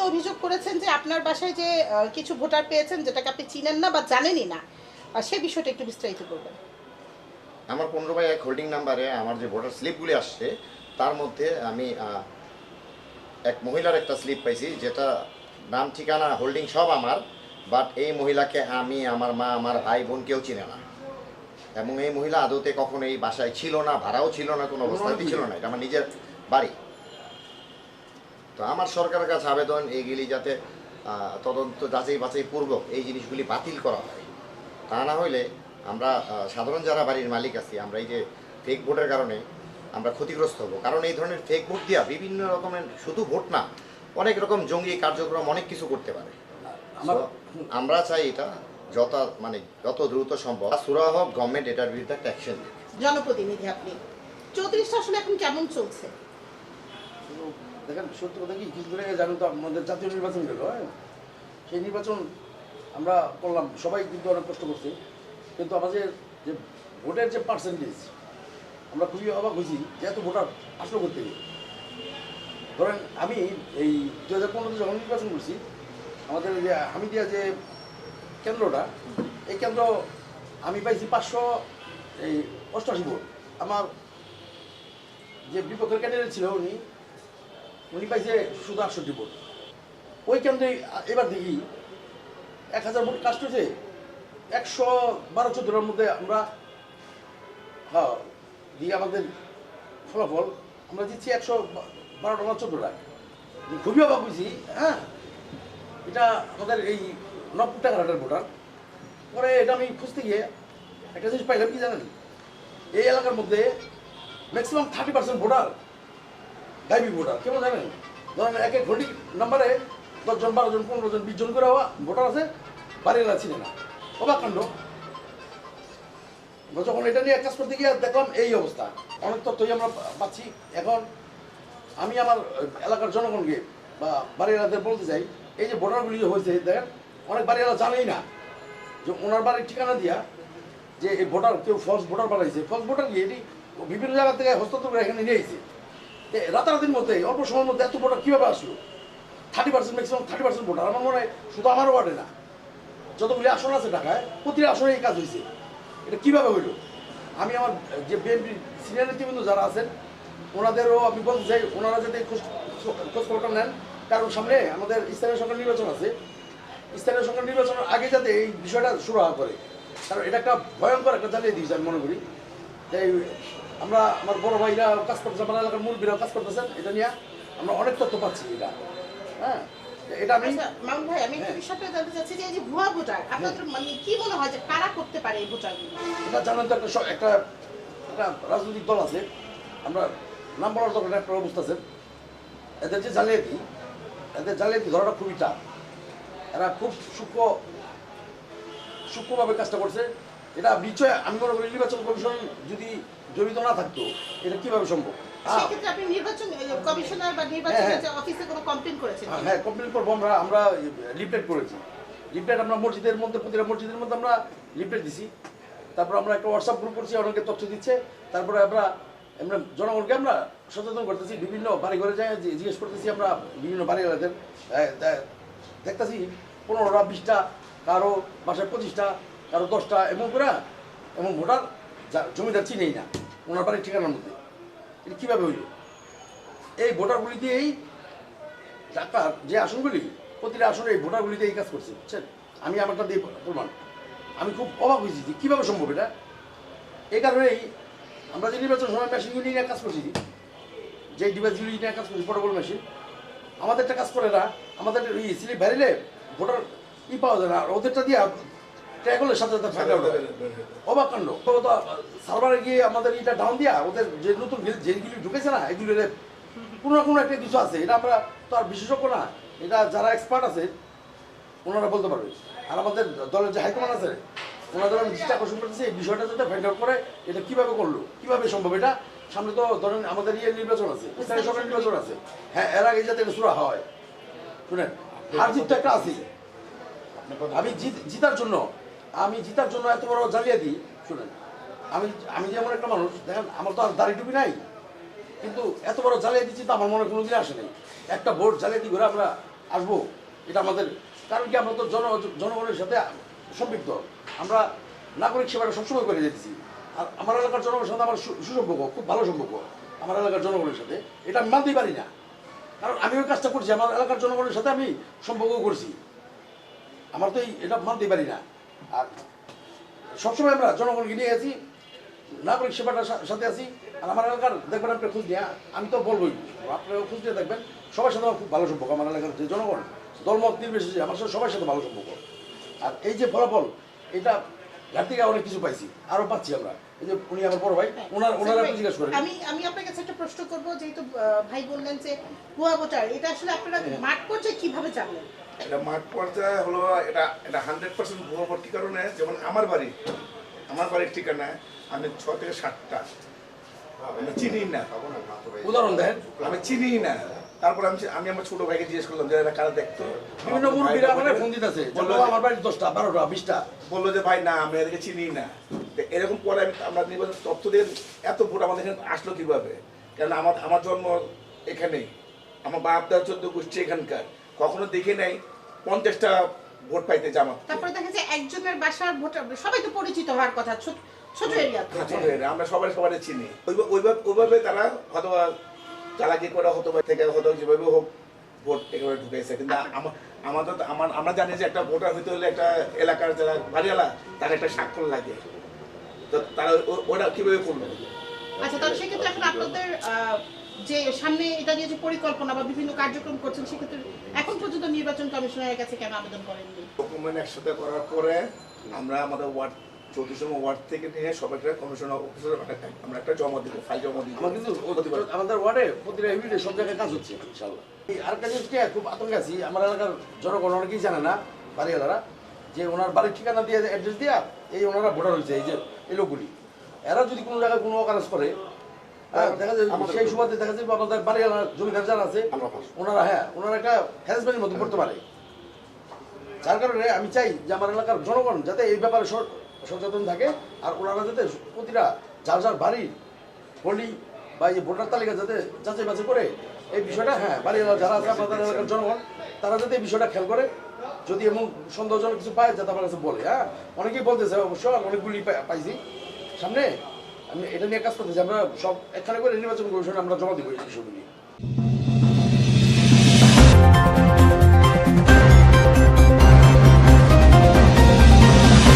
অভিযোগ করেছেন যে আপনার বাসায় যে কিছু ভোটার পেয়েছেন যেটাকে আপনি চিনেন না বা জানেনই না, সে বিষয়টা একটু বিস্তারিত করবেন। আমার 15/1 হোল্ডিং নাম্বারে আমার যে ভোটার স্লিপগুলি আসছে তার মধ্যে আমি এক মহিলার একটা স্লিপ পাইছি, যেটা নাম ঠিকানা হোল্ডিং সব আমার, বাট এই মহিলাকে আমি, আমার মা, আমার ভাই বোন কেউ চিনে না। এবং এই মহিলা আদতে কখনো এই বাসায় ছিল না, ভাড়াও ছিল না, কোনো অবস্থাতেই ছিল না। এটা আমার নিজের বাড়ি। তো আমার সরকারের কাছে আবেদন, এইগুলি যাতে তদন্ত যাচাই বাছাই পূর্বক এই জিনিসগুলি বাতিল করা হয়। তা না হইলে আমরা সাধারণ যারা বাড়ির মালিক আছি, আমরা এই যে ফেক ভোটের কারণে আমরা ক্ষতিগ্রস্ত হব। কারণ এই ধরনের ফেক ভোট দিয়া বিভিন্ন রকমের, শুধু ভোট না, অনেক রকম জঙ্গি কার্যক্রম অনেক কিছু করতে পারে। আমরা চাই এটা যত দ্রুত সম্ভব সুরাহ গভর্নমেন্ট এটার বিরুদ্ধে একটা অ্যাকশন নেবে। জনপ্রতিনিধি আপনি, 34টা আসলে এখন কেমন চলছে? দেখেন, সত্য কথা কি, কিছু করে জানেন তো, আমাদের জাতীয় নির্বাচন গেল, সেই নির্বাচন আমরা করলাম, সবাই কিন্তু অনেক কষ্ট করছে, কিন্তু আমাদের যে ভোটের যে পার্সেন্টেজ, আমরা খুবই অবাক হয়েছি যে এত ভোটার আসলো করতে গিয়ে। ধরেন আমি এই 2015-তে যখন নির্বাচন করছি, আমাদের যে হামিদিয়া যে কেন্দ্রটা, এই কেন্দ্র আমি পাইছি 588 ভোট। আমার যে বিপক্ষের ক্যান্ডিডেট ছিল উনি পাইছে শুধু 68 ভোট। ওই কেন্দ্রে এবার দেখি 1000 ভোট কাস্ট হয়েছে, 112-14টার মধ্যে আমরা দিয়ে আমাদের ফলাফল আমরা দিচ্ছি 112টা না 14টা। খুবই অবাক হয়েছি। এটা আমাদের এই 90 টাকার ভোটার। পরে এটা আমি খুঁজতে গিয়ে একটা জিনিস পাইলাম, কি জানেন, এই এলাকার মধ্যে ম্যাক্সিমাম 30% ভোটার গাইবি ভোটার। কেমন জানেন, ধরেন এক এক হোল্ডিং নাম্বারে 10 জন, 12 জন, 15 জন, 20 জন করে ভোটার আছে, বাড়িরা ছিল না। অবাক কাণ্ড। যখন এটা নিয়ে কাজ করতে গিয়ে দেখলাম এই অবস্থা। অনেক তথ্যই আমরা পাচ্ছি। এখন আমি আমার এলাকার জনগণকে বা বাড়িওয়ালাদের বলতে চাই, এই যে ভোটারগুলি হয়েছে, দেখেন অনেক বাড়িওয়ালা জানেই না যে ওনার বাড়ির ঠিকানা দিয়া যে এই ভোটার কেউ ফলস ভোটার বানাইছে। ফলস ভোটার গিয়ে এটি বিভিন্ন জায়গা থেকে হস্তান্তর করে এখানে নিয়ে এসেছে। রাতারাতির মধ্যে, অল্প সময়ের মধ্যে এত ভোটার কীভাবে আসলো? 30%, ম্যাক্সিমাম 30% ভোটার। আমার মনে হয় শুধু আমার ওয়ার্ডে না, যতগুলি আসন আছে ঢাকায়, প্রতিটা আসনে এই কাজ হয়েছে। এটা কীভাবে হইল? আমি আমার যে বিএনপি সিনিয়র নেতৃবৃন্দ যারা আছেন, ওনাদেরও আমি বলতে চাই, ওনারা যাতে খোঁজখবরটা নেন। কারণ সামনে আমাদের স্থানীয় সরকার নির্বাচন আছে। স্থানীয় সরকার নির্বাচনের আগে যাতে এই বিষয়টা শুরু করে, কারণ এটা একটা ভয়ঙ্কর একটা জানিয়ে দিয়েছে আমি মনে করি। তাই আমরা, আমার বড় ভাইরা কাজ করতেছে, আমার এলাকার মুরব্বীরাও কাজ করতেছেন, এটা নিয়ে আমরা অনেক তথ্য পাচ্ছি। এটা আমি মামুন ভাই, আমি একটা বিষয়টা জানতে চাচ্ছি যে এই যে ভুয়া ভোটার, আপনাদের মানে কি মনে হয় যে কারা করতে পারে এই ভোটারগুলো? এটা জানেন তো, একটা রাজনৈতিক দল আছে, আমরা নাম বলার দরকার, একটা অবস্থা আছে। এদের যে জালিয়াতি ধরাটা খুবই টাফ। এরা খুব সূক্ষ্মভাবে কাজটা করছে। এটা নিশ্চয় আমি মনে করি নির্বাচন কমিশন যদি জড়িত না থাকতো, এটা কিভাবে সম্ভব? সেক্ষেত্রে আপনি নির্বাচন কমিশনার বা নির্বাচন অফিসে কোনো কমপ্লেইন করেছেন? হ্যাঁ, কমপ্লেইন করবো। আমরা লিফলেট করেছি। লিফলেট আমরা মসজিদের মধ্যে, প্রতিটা মসজিদের মধ্যে আমরা লিফলেট দিছি। তারপর আমরা একটা হোয়াটসঅ্যাপ গ্রুপ করছি, অনেকে তথ্য দিচ্ছে। তারপরে আমরা জনগণকে আমরা সচেতন করতেছি, বিভিন্ন বাড়ি ঘরে যাই জিজ্ঞেস করতেছি। আমরা বিভিন্ন বাড়িওয়ালাদের দেখতেছি 15টা, 20টা, কারো বাসায় 25টা, কারো 10টা, এমন ভোটার জমিদার চিনেই না ওনার বাড়ির ঠিকানার মধ্যে। এটা কীভাবে হইল? এই ভোটারগুলি দিয়েই ঢাকার যে আসনগুলি, প্রতিটা আসনে এই ভোটারগুলিতে এই কাজ করছে, বুঝছেন? আমি আমারটা দিয়ে প্রমাণ। আমি খুব অবাক হয়েছি যে কীভাবে সম্ভব এটা। এই কারণেই আমরা যে নির্বাচন সময় মেশিনগুলি নিয়ে কাজ করছি, যে ডিভাইসগুলি নিয়ে কাজ করছি, পোর্টেবল মেশিন, আমাদেরটা কাজ করে না। আমাদের স্লিপ ভ্যারিলে ভোটার পাওয়া যায় না, আর ওদেরটা দিয়ে ট্র্যাগলের সাথে সাথে ফাইন্ড আউট হয়। অবাক কাণ্ড। সার্ভারে গিয়ে আমাদের এটা ডাউন দিয়া ওদের যে নতুন যেগুলি ঢুকেছে না, এগুলি কোনো না কোনো একটা কিছু আছে। এটা আমরা তো আর বিশেষজ্ঞ না, এটা যারা এক্সপার্ট আছে ওনারা বলতে পারবে। আর আমাদের দলের যে হাইকমান্ড আছে, ওনাদের আমি দৃষ্টি আকর্ষণ করতেছি এই বিষয়টা যাতে ফাইন্ড আউট করে এটা কীভাবে করলো, কীভাবে সম্ভব। এটা সামনে তো ধরেন আমাদের নির্বাচন আছে, স্থানীয় সরকার নির্বাচন আছে। হ্যাঁ, এর আগে যাতে এটা শুরু হয়। শুনেন, হার জিত তো একটা আছেই। আমি জিতার জন্য এত বড় জালিয়াতি। শুনেন, আমি যেমন একটা মানুষ, দেখেন আমার তো আর দাড়ি টুপি নাই, কিন্তু এত বড় জালিয়াতি চিন্তা আমার মনে কোনোদিন আসে নাই। একটা ভোট জালিয়াতি করে আমরা আসবো, এটা আমাদের, কারণ কি আমরা তো জনগণের সাথে সম্পৃক্ত, আমরা নাগরিক সেবাটা সবসময় করে যেতেছি। আর আমার এলাকার জনগণের সাথে আমার সুসম্পর্ক, খুব ভালো সম্পর্ক আমার এলাকার জনগণের সাথে, এটা আমি মানতেই পারি না। কারণ আমি ওই কাজটা করছি, আমার এলাকার জনগণের সাথে আমি সম্পর্ক করছি, আমার তো এটা মানতেই পারি না। আর সবসময় আমরা জনগণকে নিয়ে আছি, নাগরিক সেবাটার সাথে আছি। আর আমার এলাকার দেখবেন আপনি খোঁজ নিয়ে, আমি তো বলবোই, আপনারা খোঁজ নিয়ে দেখবেন, সবার সাথে আমার খুব ভালো সম্পর্ক। আমার এলাকার যে জনগণ দলমত নির্বিশেষে আমার সাথে সবার সাথে ভালো সম্পর্ক। আর এই যে ফলাফল, এটা ঘাট থেকে অনেক কিছু পাইছি, আরও পাচ্ছি আমরা। এই যে উনি আমার বড় ভাই, ওনারা জিজ্ঞেস করেন। আমি আপনার কাছে একটা প্রশ্ন করব, যেহেতু ভাই বললেন যে ভুয়া ভোটার, এটা আসলে আপনারা মাঠ পর্যায়ে কিভাবে জানলেন? এটা মাঠ পর্যায়ে হলো, এটা 100% ভুয়া ভোট। কি কারণে? যেমন আমার বাড়ির ঠিকানায় আমি 6 থেকে 7টা আমি চিনি না, উদাহরণ দেন। আমি চিনি না। তারপর আমি আমার ছোট ভাইকে জিজ্ঞেস করলাম যে এরা কারা দেখতো, বিভিন্ন মুরব্বীরা আমার ফোন দিতেছে, বললো আমার বাড়ি 10টা 12টা 20টা, বললো যে ভাই না আমি এদেরকে চিনি না। তো এরকম পরে আমরা নির্বাচন তথ্য দিয়ে এত ভোট আমাদের এখানে আসলো কিভাবে? কারণ আমার জন্ম এখানেই, আমার বাপ দাদা 14 গোষ্ঠী এখানকার, কখনো দেখে নাই 50টা ভোট পাইতে জামাত। তারপরে দেখা যায় একজনের বাসার ভোটার সবাই তো পরিচিত হওয়ার কথা, ছোট এরিয়া। আমরা সবাই চিনি। ওইভাবে তারা হয়তো চালাকি করে হতো থেকে হয়তো যেভাবে হোক ভোট একেবারে ঢুকেছে। কিন্তু আমরা জানি যে একটা ভোটার হইতে হলে একটা এলাকার যারা বাড়িওয়ালা তার একটা স্বাক্ষর লাগে, তো তারা ওটা কিভাবে করলো? আচ্ছা, তাহলে সেক্ষেত্রে এখন আপনাদের যে সামনে এটা নিয়ে যে পরিকল্পনা বা বিভিন্ন কার্যক্রম করছেন, সেক্ষেত্রে এখন পর্যন্ত নির্বাচন কমিশনারের কাছে কেন আবেদন করেননি? ডকুমেন্ট একসাথে করার পরে আমরা আমাদের ওয়ার্ড 34 ওয়ার্ড থেকে নিয়ে সবাইকে কমিশনার অফিসে আমরা একটা জমা দিব, ফাইল জমা দিব। আমার কিন্তু আমাদের ওয়ার্ডে প্রতিটা ইউনিটে সব জায়গায় কাজ হচ্ছে ইনশাল্লাহ। আরেকটা জিনিস কি, খুব আতঙ্কে আছি, আমার এলাকার জনগণ অনেকেই জানে না, বাড়িওয়ালারা, যে ওনার বাড়ির ঠিকানা দিয়ে অ্যাড্রেস দিয়া এই ওনারা ভোটার হয়েছে, এই যে এই লোকগুলি, এরা যদি কোনো জায়গায় কোনো অকারেজ করে, হ্যাঁ দেখা যায় সেই সুবাদে দেখা যায় আমাদের বাড়িওয়ালার জমিদার যারা আছে ওনারা একটা হ্যারাসমেন্টের মধ্যে পড়তে পারে। যার কারণে আমি চাই যে আমার এলাকার জনগণ যাতে এই ব্যাপারে সচেতন থাকে, আর ওনারা যাতে প্রতিটা যার বাড়ির হোল্ডিং বা এই ভোটার তালিকা যাতে যাচাই বাছাই করে এই বিষয়টা, হ্যাঁ বাড়িওয়ালা যারা আছে আমাদের এলাকার জনগণ, তারা যাতে এই বিষয়টা খেয়াল করে, যদি এমন সন্দেহজনক কিছু পায় যাতে আমার কাছে বলে। হ্যাঁ অনেকেই বলতেছে, অবশ্য অনেকগুলি পাইছি সামনে, আমি এটা নিয়ে কাজ করতেছি। আমরা সব একখানে করে নির্বাচন কমিশনে আমরা জমা দিব এই বিষয়গুলি।